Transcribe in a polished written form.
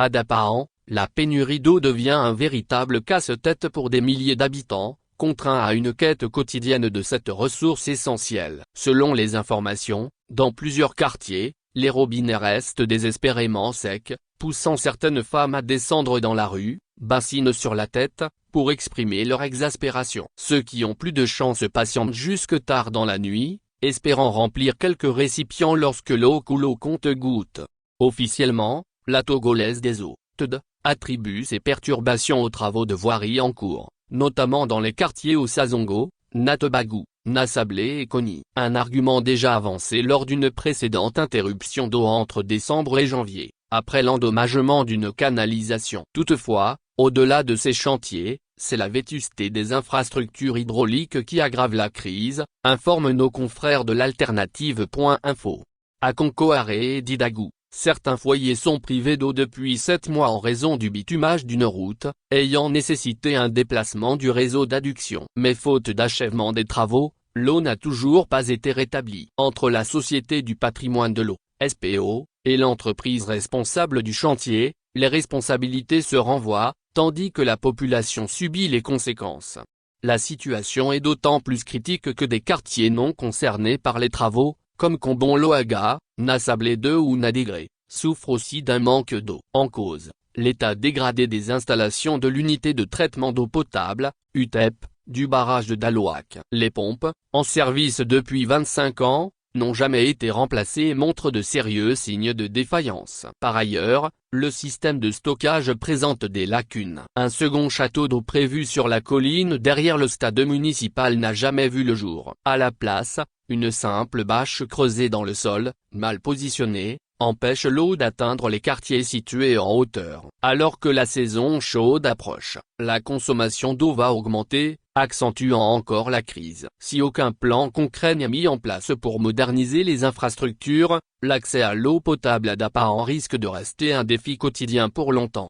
À Dapahan, la pénurie d'eau devient un véritable casse-tête pour des milliers d'habitants, contraints à une quête quotidienne de cette ressource essentielle. Selon les informations, dans plusieurs quartiers, les robinets restent désespérément secs, poussant certaines femmes à descendre dans la rue, bassines sur la tête, pour exprimer leur exaspération. Ceux qui ont plus de chance patientent jusque tard dans la nuit, espérant remplir quelques récipients lorsque l'eau coule au compte-gouttes. Officiellement, la Togolaise des eaux, TED, attribue ces perturbations aux travaux de voirie en cours, notamment dans les quartiers Osazongo, Natebagou, Nassablé et Koni. Un argument déjà avancé lors d'une précédente interruption d'eau entre décembre et janvier, après l'endommagement d'une canalisation. Toutefois, au-delà de ces chantiers, c'est la vétusté des infrastructures hydrauliques qui aggrave la crise, informent nos confrères de l'alternative.info. À Konkoaré et Didagou, certains foyers sont privés d'eau depuis 7 mois en raison du bitumage d'une route, ayant nécessité un déplacement du réseau d'adduction. Mais faute d'achèvement des travaux, l'eau n'a toujours pas été rétablie. Entre la Société du patrimoine de l'eau, SPO, et l'entreprise responsable du chantier, les responsabilités se renvoient, tandis que la population subit les conséquences. La situation est d'autant plus critique que des quartiers non concernés par les travaux, comme Kombon-Loaga, Nassablé 2 ou Nadigré, souffrent aussi d'un manque d'eau. En cause, l'état dégradé des installations de l'unité de traitement d'eau potable, UTEP, du barrage de Dalouac. Les pompes, en service depuis 25 ans, n'ont jamais été remplacées et montrent de sérieux signes de défaillance. Par ailleurs, le système de stockage présente des lacunes. Un second château d'eau prévu sur la colline derrière le stade municipal n'a jamais vu le jour. À la place, une simple bâche creusée dans le sol, mal positionnée, empêche l'eau d'atteindre les quartiers situés en hauteur. Alors que la saison chaude approche, la consommation d'eau va augmenter, accentuant encore la crise. Si aucun plan concret n'est mis en place pour moderniser les infrastructures, l'accès à l'eau potable à Dapahan risque de rester un défi quotidien pour longtemps.